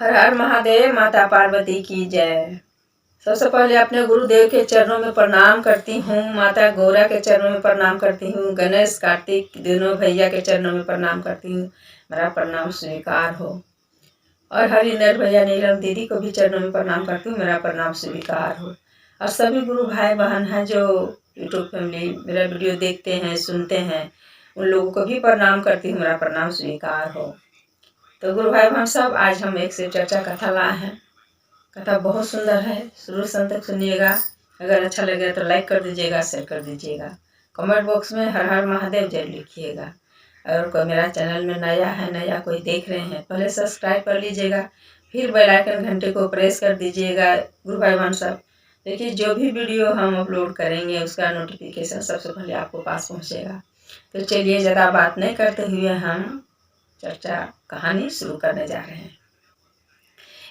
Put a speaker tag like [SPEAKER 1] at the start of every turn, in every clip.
[SPEAKER 1] हर हर महादेव। माता पार्वती की जय। सबसे पहले अपने गुरुदेव के चरणों में प्रणाम करती हूँ। माता गौरा के चरणों में प्रणाम करती हूँ। गणेश कार्तिक दोनों भैया के चरणों में प्रणाम करती हूँ। मेरा प्रणाम स्वीकार हो। और हरिंदर भैया नीलम दीदी को भी चरणों में प्रणाम करती हूँ। मेरा प्रणाम स्वीकार हो। और सभी गुरु भाई बहन हैं जो यूट्यूब फैमिली मेरा वीडियो देखते हैं सुनते हैं, उन लोगों को भी प्रणाम करती हूँ। मेरा प्रणाम स्वीकार हो। तो गुरु भाई बहन सब, आज हम एक शिव चर्चा कथा लाए हैं। कथा बहुत सुंदर है, शुरू से अंत तक सुनिएगा। अगर अच्छा लगे तो लाइक कर दीजिएगा, शेयर कर दीजिएगा। कमेंट बॉक्स में हर हर महादेव जय लिखिएगा। अगर कोई मेरा चैनल में नया कोई देख रहे हैं, पहले सब्सक्राइब कर लीजिएगा, फिर बेल आइकन घंटे को प्रेस कर दीजिएगा। गुरु भाई बहन सब देखिए, जो भी वीडियो हम अपलोड करेंगे उसका नोटिफिकेशन सबसे पहले आपको पास पहुँचेगा। तो चलिए, ज़्यादा बात नहीं करते हुए हम चर्चा कहानी शुरू करने जा रहे हैं।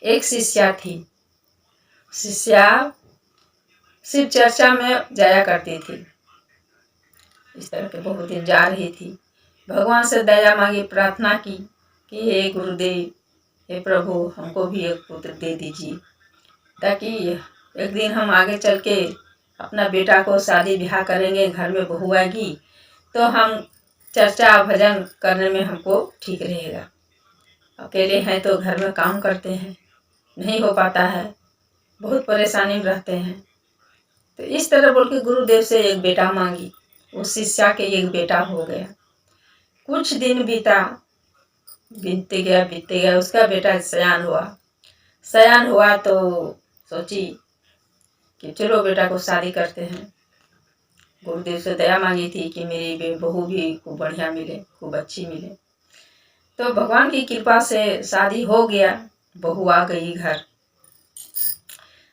[SPEAKER 1] एक शिष्या थी। शिष्या शिव चर्चा में जाया करती थी। इस तरह के बहुत दिन जा रही थी। भगवान से दया मांगी, प्रार्थना की कि हे गुरुदेव, हे प्रभु, हमको भी एक पुत्र दे दीजिए, ताकि एक दिन हम आगे चल के अपना बेटा को शादी ब्याह करेंगे, घर में बहू आएगी तो हम चर्चा भजन करने में हमको ठीक रहेगा। अकेले हैं तो घर में काम करते हैं, नहीं हो पाता है, बहुत परेशानी में रहते हैं। तो इस तरह बोल के गुरुदेव से एक बेटा मांगी। उस शिष्या के एक बेटा हो गया। कुछ दिन बीतते गया, उसका बेटा सयान हुआ तो सोची कि चलो बेटा को शादी करते हैं। गुरुदेव से दया मांगी थी कि मेरी बहू भी खूब बढ़िया मिले, खूब अच्छी मिले। तो भगवान की कृपा से शादी हो गया। बहू आ गई घर।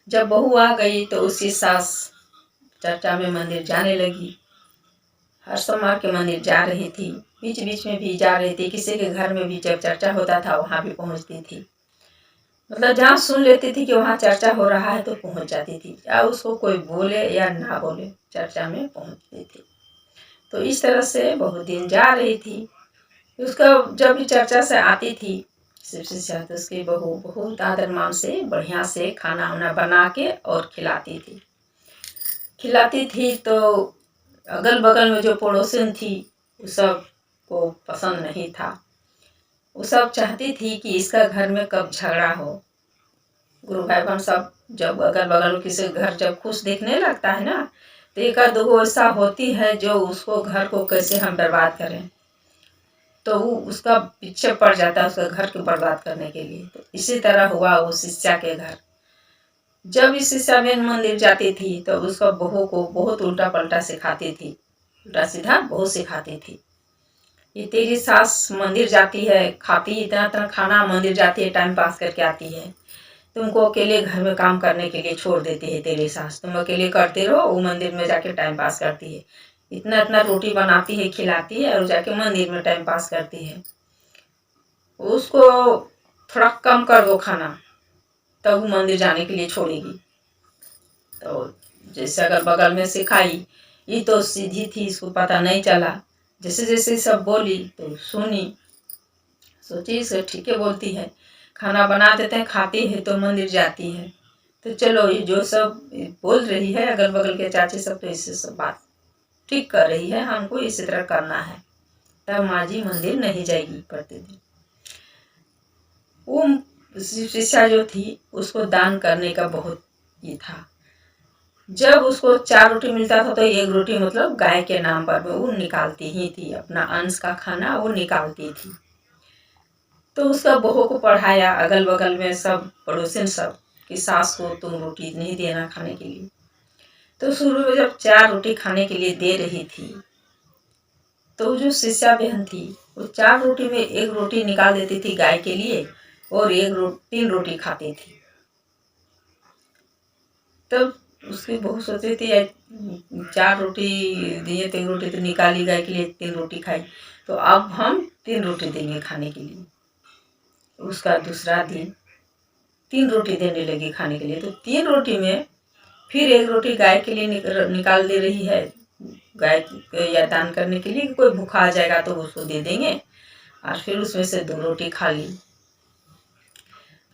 [SPEAKER 1] जब बहू आ गई तो उसकी सास चर्चा में मंदिर जाने लगी। हर सोमवार के मंदिर जा रही थी, बीच बीच में भी जा रही थी। किसी के घर में भी जब चर्चा होता था वहाँ भी पहुँचती थी। मतलब जहाँ सुन लेती थी कि वहाँ चर्चा हो रहा है तो पहुँच जाती थी, या उसको कोई बोले या ना बोले, चर्चा में पहुँचती थी। तो इस तरह से बहुत दिन जा रही थी। उसका जब भी चर्चा से आती थी शिव शिष्या, तो उसकी बहू बहुत आदर मान से बढ़िया से खाना वाना बना के और खिलाती थी। तो अगल बगल में जो पड़ोसन थी उस सब को पसंद नहीं था। वो सब चाहती थी कि इसका घर में कब झगड़ा हो। गुरु भाई बहन सब, जब अगल बगल में किसी घर जब खुश देखने लगता है ना, तो एक आध दो ऐसा होती है जो उसको घर को कैसे हम बर्बाद करें, तो वो उसका पीछे पड़ जाता है उसका घर को बर्बाद करने के लिए। तो इसी तरह हुआ वो शिष्या के घर। जब इस शिष्या बहन मंदिर जाती थी तो उसका बहू को बहुत उल्टा पलटा सिखाती थी, उल्टा सीधा बहुत सिखाती थी। ये तेरी सास मंदिर जाती है, खाती इतना खाना, मंदिर जाती है, टाइम पास करके आती है, तुमको अकेले घर में काम करने के लिए छोड़ देती है तेरी सास, तुम अकेले करते रहो, वो मंदिर में जाके टाइम पास करती है। इतना रोटी बनाती है, खिलाती है और जाके मंदिर में टाइम पास करती है। उसको थोड़ा कम कर दो खाना, तब वो मंदिर जाने के लिए छोड़ेगी। तो जैसे अगर बगल में सिखाई, ये तो सीधी थी, इसको पता नहीं चला। जैसे जैसे सब बोली तो सुनी, सोची इसे ठीक है बोलती है, खाना बना देते हैं, खाती है तो मंदिर जाती है। तो चलो, ये जो सब बोल रही है अगल बगल के चाची सब, तो इससे सब बात ठीक कर रही है, हमको इसी तरह करना है, तब माँ जी मंदिर नहीं जाएगी प्रतिदिन। वो शिष्या जो थी उसको दान करने का बहुत ये था। जब उसको 4 रोटी मिलता था तो 1 रोटी मतलब गाय के नाम पर वो निकालती ही थी, अपना अंश का खाना वो निकालती थी। तो उसका बहू को पढ़ाया, अगल बगल में सब पड़ोसन सब, कि सास को तुम रोटी नहीं देना खाने के लिए। तो शुरू में जब 4 रोटी खाने के लिए दे रही थी, तो जो शिष्या बहन थी वो 4 रोटी में 1 रोटी निकाल देती थी गाय के लिए, और 3 रोटी खाती थी। तब उसकी बहू सोचती थी 4 रोटी दिए तो 1 रोटी तो निकाली, गाय के लिए 3 रोटी खाई, तो अब हम 3 रोटी देंगे खाने के लिए। उसका दूसरा दिन 3 रोटी देने लगी खाने के लिए। तो 3 रोटी में फिर 1 रोटी गाय के लिए निकाल दे रही है, गाय या दान करने के लिए, कोई भूखा आ जाएगा तो उसको दे देंगे। और फिर उसमें से 2 रोटी खा ली।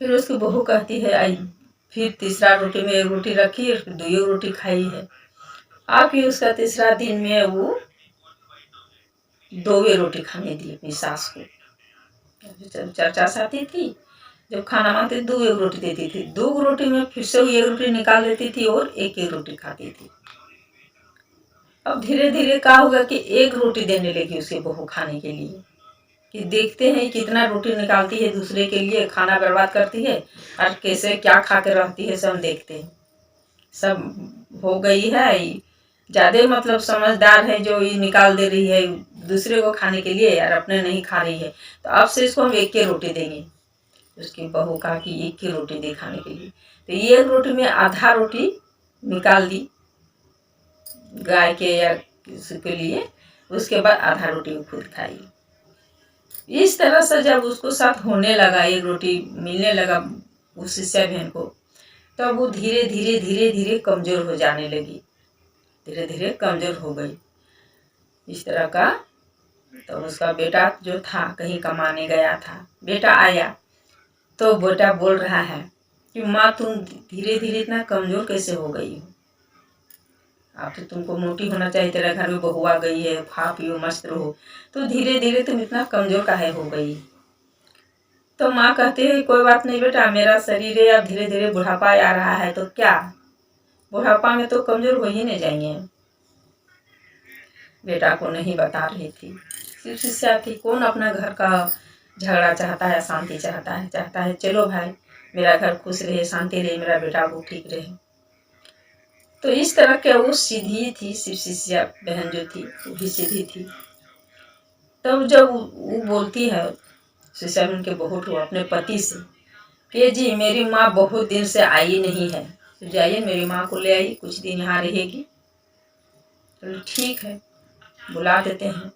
[SPEAKER 1] फिर उसकी बहू कहती है आई, फिर तीसरा रोटी में एक रोटी रखी और फिर दो रोटी खाई है। आप ही उसका तीसरा दिन में वो दो रोटी खाने दी अपनी सास को। चर्चा साथी थी, जब खाना मांगते दो एक रोटी देती थी, दो रोटी में फिर से एक रोटी निकाल देती थी और एक रोटी खाती थी। अब धीरे धीरे क्या होगा कि एक रोटी देने लगी उसे बहू खाने के लिए, कि देखते हैं कितना रोटी निकालती है दूसरे के लिए, खाना बर्बाद करती है और कैसे क्या खा कर रहती है, सब देखते हैं। सब हो गई है ज़्यादा मतलब समझदार है जो ये निकाल दे रही है दूसरे को खाने के लिए और अपने नहीं खा रही है, तो अब से इसको हम एक के रोटी देंगे। उसकी बहू कहा कि एक की रोटी दे खाने के लिए, तो ये रोटी में आधा रोटी निकाल दी गाय के या किसी के लिए, उसके बाद आधा रोटी वो खुद खाई। इस तरह से जब उसको साथ होने लगा, एक रोटी मिलने लगा उस शिष्या बहन को, तब वो धीरे धीरे धीरे धीरे कमज़ोर हो जाने लगी, धीरे धीरे कमज़ोर हो गई इस तरह का। तो उसका बेटा जो था कहीं कमाने गया था, बेटा आया तो बेटा बोल रहा है कि माँ तुम धीरे धीरे इतना कमज़ोर कैसे हो गई हो, अब तो तुमको मोटी होना चाहिए, तेरा घर में बहू आ गई है, खा पियो मस्त रहो, तो धीरे धीरे तुम इतना कमज़ोर काहे हो गई। तो माँ कहती है कोई बात नहीं बेटा, मेरा शरीर है, अब धीरे धीरे बुढ़ापा आ रहा है, तो क्या बुढ़ापा में तो कमज़ोर हो ही नहीं जाएंगे। बेटा को नहीं बता रही थी, सिर्फ शिष्या थी। कौन अपना घर का झगड़ा चाहता है, शांति चाहता है, चाहता है चलो भाई मेरा घर खुश रहे, शांति रहे, मेरा बेटा वो ठीक रहे। तो इस तरह के वो सीधी थी, सिर्फ शिष्या बहन जो थी वो भी सीधी थी। तब जब वो बोलती है शिष्या बहन के बहू को अपने पति से कि जी मेरी माँ बहुत दिन से आई नहीं है, तो जाइए मेरी माँ को ले आइए, कुछ दिन यहाँ रहेगी। तो ठीक है बुला देते हैं,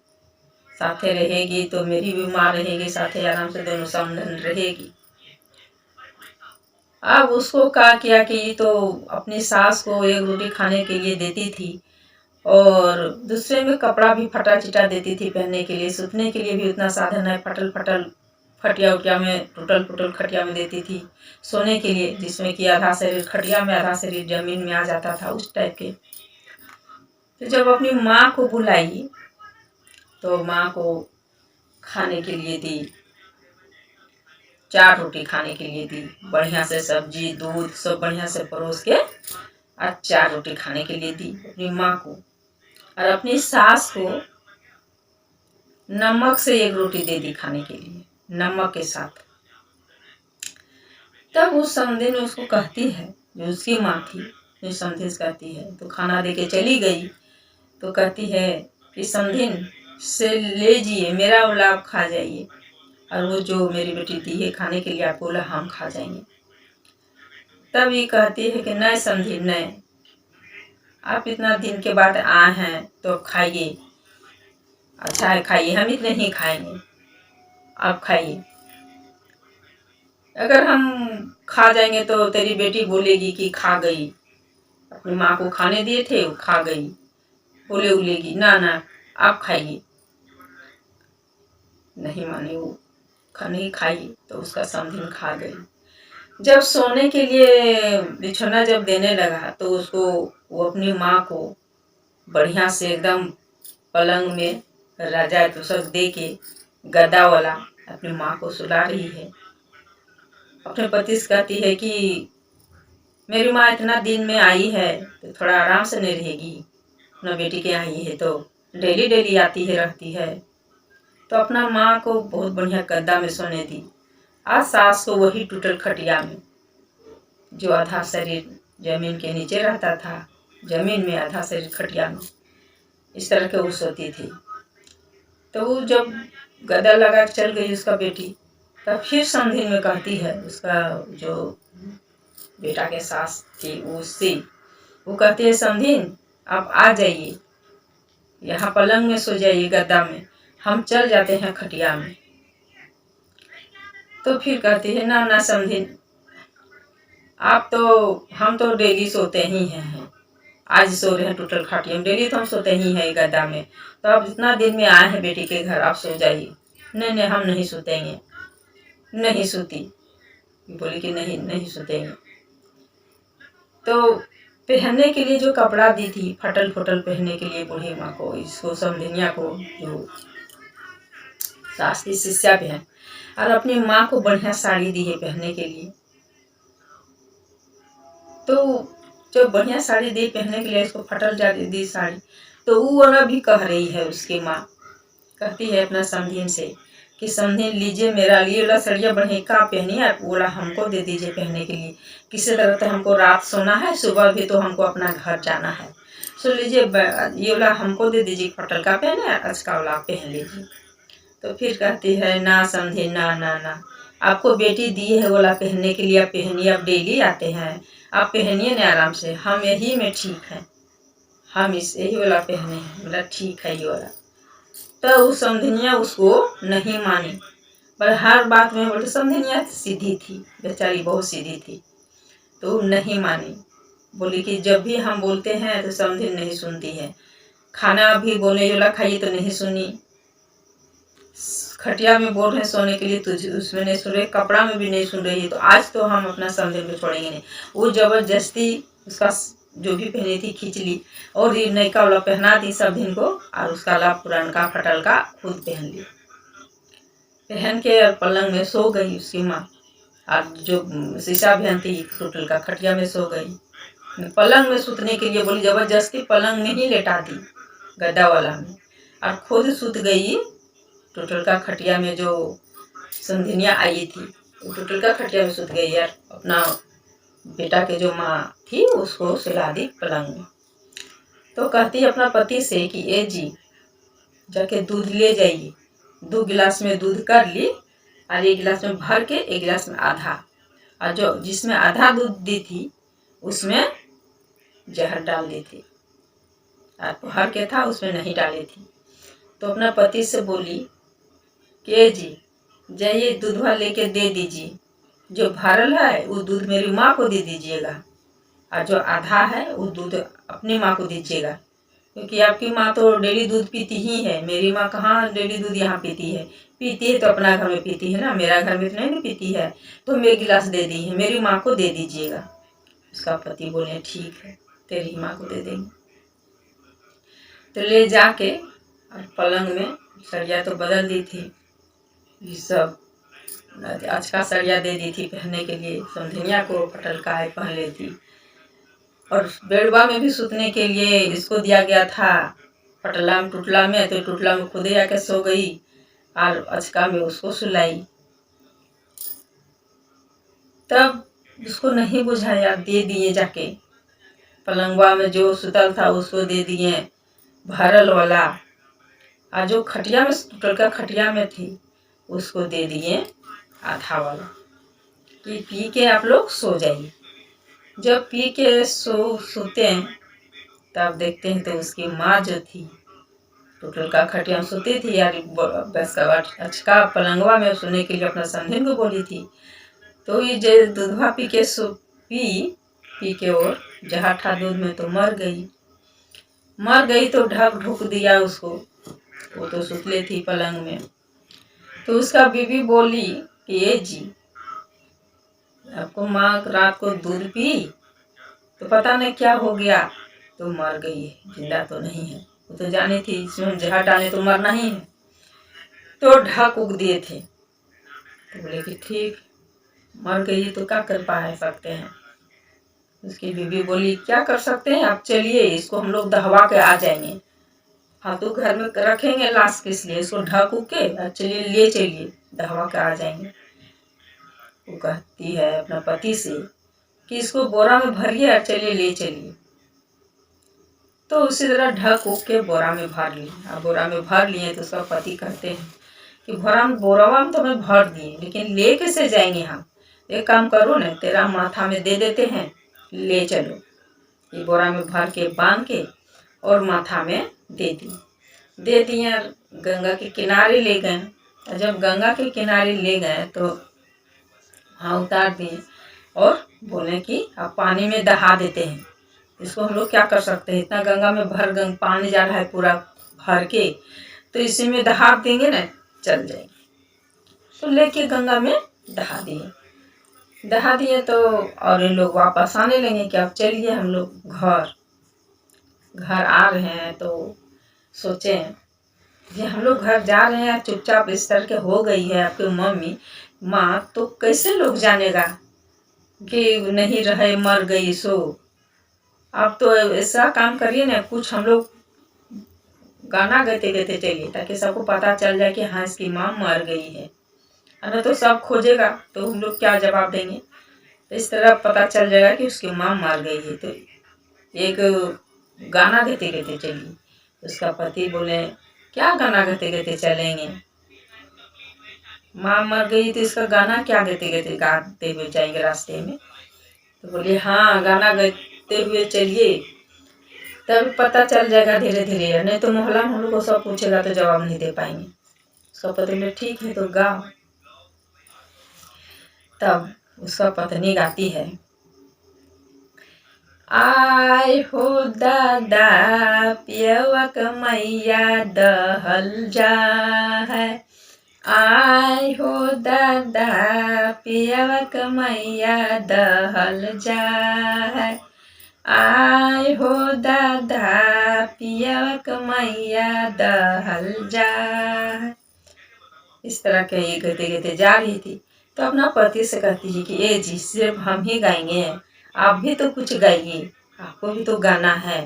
[SPEAKER 1] साथे रहेगी तो मेरी भी माँ रहेगी, साथे आराम से दोनों समधन रहेगी। अब उसको क्या किया कि तो अपनी सास को एक रोटी खाने के लिए देती थी और दूसरे में कपड़ा भी फटा चिटा देती थी पहनने के लिए, सूतने के लिए भी उतना साधन है, फटल फटल खटिया उटिया में, टूटल फुटल खटिया में देती थी सोने के लिए, जिसमें कि आधा शरीर खटिया में आधा शरीर जमीन में आ जाता था, उस टाइप के। तो जब अपनी माँ को बुलाई तो माँ को खाने के लिए दी, 4 रोटी खाने के लिए दी, बढ़िया से सब्जी दूध सब बढ़िया से परोस के और 4 रोटी खाने के लिए दी अपनी माँ को। और अपनी सास को नमक से 1 रोटी दे दी खाने के लिए, नमक के साथ। तब उस समधी ने उसको कहती है, जो उसकी माँ थी, जो समधी से कहती है, तो खाना दे के चली गई, तो कहती है कि समधिन से ले जाइए, मेरा वाला आप खा जाइए, और वो जो मेरी बेटी दी है खाने के लिए आपको बोला हम खा जाएंगे। तब ये कहती है कि नहीं समधी नहीं, आप इतना दिन के बाद आए हैं तो खाइए, अच्छा है खाइए, हम इतने ही खाएंगे, आप खाइए। अगर हम खा जाएंगे तो तेरी बेटी बोलेगी कि खा गई, अपनी माँ को खाने दिए थे वो खा गई, बोलेगी ना ना आप खाइए। नहीं माने वो, नहीं खाई तो उसका समधिन खा गई। जब सोने के लिए बिछौना जब देने लगा तो उसको वो अपनी माँ को बढ़िया से एकदम पलंग में राजा तो सब दे के गद्दा वाला अपनी माँ को सुला रही है। अपने पति से कहती है कि मेरी माँ इतना दिन में आई है तो थोड़ा आराम से नहीं रहेगी, अपना बेटी के आई है तो डेली डेली आती है रहती है। तो अपना माँ को बहुत बढ़िया गद्दा में सोने दी, आज सास को वही टूटल खटिया में, जो आधा शरीर जमीन के नीचे रहता था, जमीन में आधा शरीर खटिया में, इस तरह के वो सोती थी। तो वो जब गद्दा लगा के चल गई उसका बेटी, तब फिर समधिन में कहती है उसका जो बेटा के सास थी उससे, वो कहती है समधिन आप आ जाइए, यहाँ पलंग में सो जाइए गद्दा में, हम चल जाते हैं खटिया में। तो फिर कहती है ना ना समधिन आप तो, हम तो डेली सोते ही हैं, आज सो रहे हैं टूटल खटिया में, डेली तो हम सोते ही हैं गद्दा में, तो आप इतना दिन में आए हैं बेटी के घर, आप सो जाइए। नहीं नहीं हम नहीं सोतेंगे, नहीं सोती, बोली कि नहीं नहीं सुतेंगे। तो पहनने के लिए जो कपड़ा दी थी फटल फुटल पहनने के लिए बूढ़ी माँ को, इसको समधिनिया को, जो सास की शिष्या बहन, और अपनी माँ को बढ़िया साड़ी दी है पहनने के लिए। तो जो बढ़िया साड़ी दी पहनने के लिए, इसको फटल जा दी साड़ी, तो वो वाला भी कह रही है, उसकी माँ कहती है अपना समधीन से कि समधीन लीजिए मेरा लिए वाला सड़िया बढ़िया का पहनिए, आप बोला हमको दे दीजिए पहनने के लिए, किसी तरह तो हमको रात सोना है, सुबह भी तो हमको अपना घर जाना है, सो लीजिए ये वाला हमको दे दीजिए, फटल का पहने, अच्छा वाला पहन लीजिए। तो फिर कहती है ना समधीन, ना ना ना, आपको बेटी दी है वाला पहनने के लिए, आप पहनिए, आप डेली आते हैं, आप पहनिए ना आराम से, हम यही में ठीक है, हम इस यही वाला पहने हैं, बोला ठीक है ये वाला। तो उस समधिनिया उसको नहीं मानी, पर हर बात में बोलते, समधिनिया सीधी थी बेचारी, बहुत सीधी थी, तो नहीं मानी। बोली कि जब भी हम बोलते हैं तो समधिन नहीं सुनती है, खाना भी बोले वाला खाइए तो नहीं सुनी, खटिया में बोल रहे सोने के लिए तुझे उसमें नहीं सुन रही, कपड़ा में भी नहीं सुन रही है, तो आज तो हम अपना समधिन को छोड़ेंगे नहीं। वो जबरदस्ती उसका जो भी पहनी थी खींच ली, और ये नयका वाला पहना दी समधिन को, और उसका ला पुराना फटल का खुद पहन ली, पहन के और पलंग में सो गई उसकी माँ, और जो शीशा बहन थी टोटल का खटिया में सो गई। पलंग में सुतने के लिए बोली, जबरदस्ती पलंग में ही लेटा दी गद्दा वाला में, और खुद सुत गई टोटल का खटिया में। जो समधिनिया आई थी वो टोटल का खटिया में सुत गई, यार अपना बेटा के जो माँ थी उसको सुला दी पलंग में। तो कहती अपना पति से कि ए जी जाके दूध ले जाइए, 2 गिलास में दूध कर ली, और 1 गिलास में भर के 1 गिलास में आधा, और जो जिसमें आधा दूध दी थी उसमें जहर डाल दी थी, और भर के था उसमें नहीं डाली थी। तो अपना पति से बोली कि ए जी जाइए दूधवा लेके दे दीजिए, जो भरल है वो दूध मेरी माँ को दे दीजिएगा, और जो आधा है वो दूध अपनी माँ को दीजिएगा, क्योंकि आपकी माँ तो डेली दूध पीती ही है, मेरी माँ कहाँ डेली दूध यहाँ पीती है, पीती है तो अपना घर में पीती है ना, मेरा घर में तो नहीं पीती है, तो हम 1 गिलास दे दी है, मेरी माँ को दे दीजिएगा। उसका पति बोले ठीक है तेरी माँ को दे देंगे। तो ले जाके और पलंग में सरिया तो बदल दी थी, ये सब अच्छा सरिया दे दी थी पहनने के लिए, समधिनिया को फटल का है पहन ली थी, और बेड़वा में भी सुतने के लिए इसको दिया गया था पटला में टुटला में, तो टुटला में खुद ही आके सो गई, और अचका में उसको सुलाई। तब उसको नहीं बुझाया, दे दिए जाके पलंगवा में जो सुतल था उसको दे दिए भरल वाला, और जो खटिया में टुटल का खटिया में थी उसको दे दिए आधा वाला, कि पी के आप लोग सो जाइए। जब पी के सोते हैं तब देखते हैं तो उसकी माँ जो थी टोटल का खटिया में सोती थी, यार बस अचका पलंगवा में सोने के लिए अपना समधिन को बोली थी, तो ये जो दूधवा पी के पी के और जहाँ था दूध में तो मर गई तो ढक ढुक दिया उसको, वो तो सुतले थी पलंग में। तो उसका बीवी बोली कि ये जी आपको माँ रात को दूध पी तो पता नहीं क्या हो गया, तो मर गई है, जिंदा तो नहीं है, वो तो जानी थी इसमें जहर डाले तो मरना ही है, तो ढक उग दिए थे। तो बोले कि ठीक मर गई तो क्या कर पा सकते हैं। उसकी बीवी बोली क्या कर सकते हैं, आप चलिए इसको हम लोग दहवा के आ जाएंगे, फालतू घर में रखेंगे लाश किस लिए, इसको ढक उग के चलिए ले चलिए दहवा के आ जाएंगे। वो कहती है अपना पति से कि इसको बोरा में भरिए और चलिए ले चलिए। तो उसी तरह ढक उग के बोरा में भर लिए, और बोरा में भर लिए तो उसका पति कहते हैं कि बोरावा में तो हमें भर दिए, लेकिन ले कैसे जाएंगे हम, एक काम करो ना तेरा माथा में दे देते हैं, ले चलो। ये बोरा में भर के बांध के और माथा में दे दिए, गंगा के किनारे ले गए। और जब गंगा के किनारे ले गए तो वहाँ उतार दिए और बोले कि अब पानी में दहा देते हैं, इसको हम लोग क्या कर सकते हैं, इतना गंगा में पानी जा रहा है पूरा भर के, तो इसी में दहा देंगे ना चल जाएंगे। तो लेके गंगा में दहा दिए। दहा दिए तो और इन लोग वापस आने लगे कि अब चलिए हम लोग घर आ रहे हैं। तो सोचें कि हम लोग घर जा रहे हैं, चुपचाप इस तरह के हो गई है आपकी मम्मी माँ, तो कैसे लोग जानेगा कि नहीं रहे, मर गई सो। आप तो ऐसा काम करिए ना, कुछ हम लोग गाना गाते गाते चलिए ताकि सबको पता चल जाए कि हाँ इसकी माँ मर गई है। अरे तो सब खोजेगा तो हम लोग क्या जवाब देंगे। तो इस तरह पता चल जाएगा कि उसकी माँ मर गई है। तो एक गाना गाते गाते चलिए। उसका पति बोले क्या गाना गाते गाते चलेंगे, माँ मर गई तो इसका गाना क्या गाते हुए जाएंगे रास्ते में। तो बोले हाँ गाना गाते हुए चलिए, तब पता चल जाएगा धीरे धीरे, नहीं तो मोहल्ला में हम लोग को सब पूछेगा तो जवाब नहीं दे पाएंगे। उसका पति बोले ठीक है तो गाओ। तब उसका पत्नी गाती है, आय हो दादा पियवा कमैया दहल जा है, आय हो दादा पियवा कमैया दहल जा है, आय हो दादा पियवा कमैया दहल जा है। इस तरह के ये गाते गाते जा रही थी। तो अपना पति से कहती है कि ए जी सिर्फ हम ही गाएंगे, आप भी तो कुछ गाइए, आपको भी तो गाना है,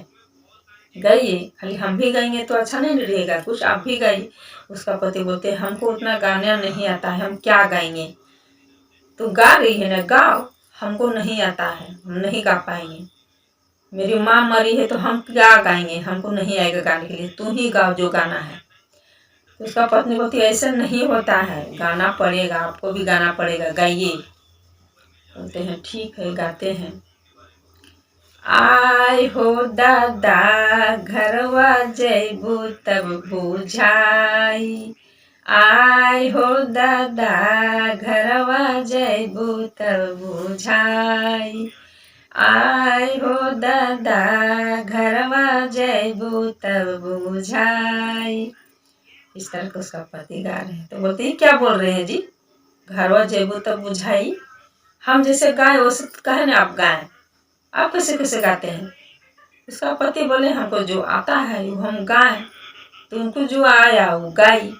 [SPEAKER 1] गाइए, खाली हम भी गाएंगे तो अच्छा नहीं रहेगा, कुछ आप भी गाइए। उसका पति बोलते हमको उतना गाना नहीं आता है, हम क्या गाएंगे। तो गा रही है ना, गाओ, हमको नहीं आता है, हम नहीं गा पाएंगे, मेरी माँ मरी है तो हम क्या गाएंगे, हमको नहीं आएगा गाने के लिए, तू ही गाओ जो गाना है। तो उसका पत्नी बोलती ऐसा नहीं होता है, गाना पड़ेगा, आपको भी गाना पड़ेगा, गाइए। बोलते हैं ठीक है गाते हैं, आय हो दादा घरवा जैबू तब बुझाई, आय हो दादा घरवा जैबू तब बुझाई, आय हो दादा घरवा जैबू तब बुझाई। इस तरह का उसका पति गा रहे हैं। तो बोलते हैं क्या बोल रहे हैं जी, घरवा जेबू तब बुझाई, हम जैसे गाए वैसे कहे ना आप गाएं, आप कैसे कैसे गाते हैं। उसका पति बोले हमको जो आता है वो हम गाएं, तो उनको जो आया वो गाई।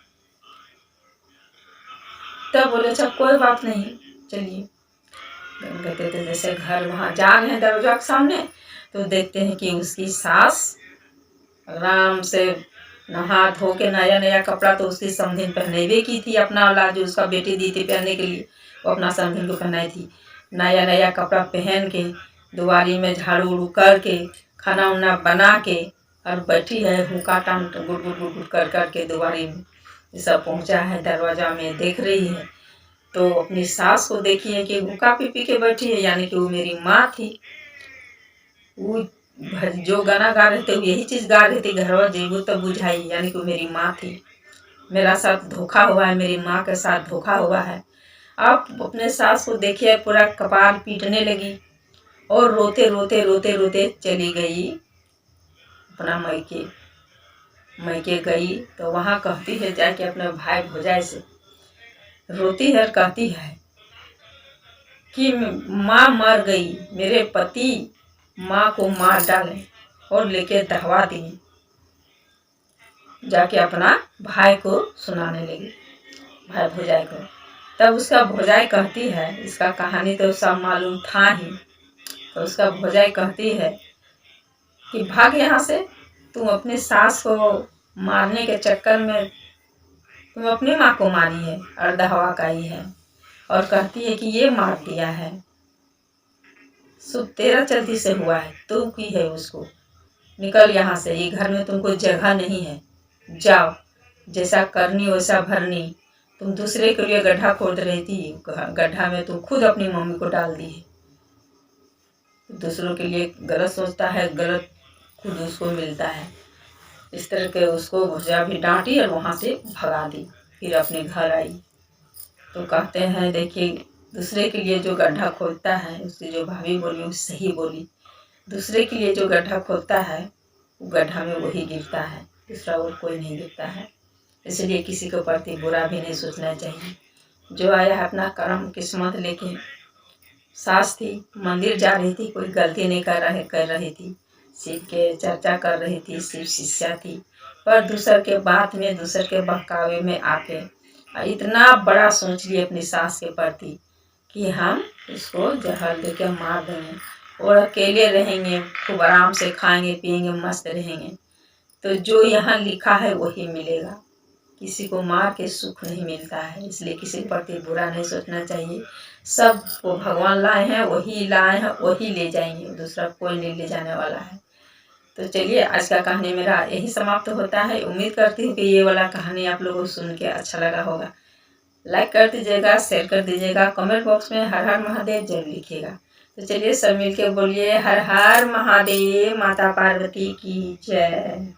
[SPEAKER 1] तब बोले अच्छा कोई बात नहीं, चलिए। कहते थे जैसे घर वहाँ जा रहे हैं दरवाजा के सामने, तो देखते हैं कि उसकी सास आराम से नहा धो के नया नया कपड़ा, तो उसकी समधिन पहनेवे की थी, अपना वाला जो उसका बेटी दी थी पहनने के लिए, वो अपना समधिन को पहनाई थी। नया नया कपड़ा पहन के दुआरी में झाड़ू उड़ू करके खाना उना बना के और बैठी है, हुक्का टांग गुड़ गुड़ गुड़ गुड़ कर करके दुआरी में सब पहुंचा है, दरवाजा में देख रही है। तो अपनी सास को देखी है कि हुक्का पी पी के बैठी है, यानी कि वो मेरी माँ थी। वो जो गाना गा रहे थे यही चीज गा रही थी, घरवा जेबू तब बुझाई, यानी कि मेरी माँ थी, मेरा साथ धोखा हुआ है, मेरी माँ के साथ धोखा हुआ है। आप अपने सास को देखिए, पूरा कपाल पीटने लगी और रोते रोते रोते रोते चली गई अपना मैके। मैके गई तो वहाँ कहती है जाके अपने भाई भौजाई से, रोती है और कहती है कि माँ मर गई, मेरे पति माँ को मार डाले और लेके दहवा दिए। जाके अपना भाई को सुनाने लगी, भाई भौजाई को। तब उसका भौजाई कहती है, इसका कहानी तो सब मालूम था ही, तो उसका भौजाई कहती है कि भाग यहाँ से, तुम अपनी सास को मारने के चक्कर में तुम अपनी माँ को मारी है और दहवा काई है, और कहती है कि ये मार दिया है, सब तेरा चलती से हुआ है, तू की है उसको, निकल यहाँ से, ये घर में तुमको जगह नहीं है, जाओ, जैसा करनी वैसा भरनी। तुम दूसरे के लिए गड्ढा खोद रही थी, गड्ढा में तुम खुद अपनी मम्मी को डाल दी है। दूसरों के लिए गलत सोचता है, गलत खुद उसको मिलता है। इस तरह के उसको भुजा भी डांटी और वहाँ से भगा दी, फिर अपने घर आई। तो कहते हैं देखिए, दूसरे के लिए जो गड्ढा खोदता है, उसकी जो भाभी बोली वो सही बोली, दूसरे के लिए जो गड्ढा खोदता है वो गड्ढा में वही गिरता है, दूसरा और कोई नहीं गिरता है। इसलिए किसी के प्रति बुरा भी नहीं सोचना चाहिए। जो आया है अपना कर्म किस्मत लेके सास थी, मंदिर जा रही थी, कोई गलती नहीं कर रही थी, शिव के चर्चा कर रही थी, शिव शिष्या थी, पर दूसर के बात में, दूसर के बहकावे में आके इतना बड़ा सोच लिए अपनी सास के प्रति कि हम उसको जहर दे के मार देंगे और अकेले रहेंगे, खूब आराम से खाएंगे पिएंगे, मस्त रहेंगे। तो जो यहाँ लिखा है वही मिलेगा, किसी को मार के सुख नहीं मिलता है, इसलिए किसी के प्रति बुरा नहीं सोचना चाहिए। सब वो भगवान लाए हैं, वही लाए हैं, वही ले जाएंगे, दूसरा कोई नहीं ले जाने वाला है। तो चलिए, आज का कहानी मेरा यही समाप्त होता है। उम्मीद करती हूँ कि ये वाला कहानी आप लोगों को सुन के अच्छा लगा होगा। लाइक कर दीजिएगा, शेयर कर दीजिएगा, कमेंट बॉक्स में हर हर महादेव जरूर लिखिएगा। तो चलिए सब मिलके बोलिए हर हर महादेव, माता पार्वती की जय।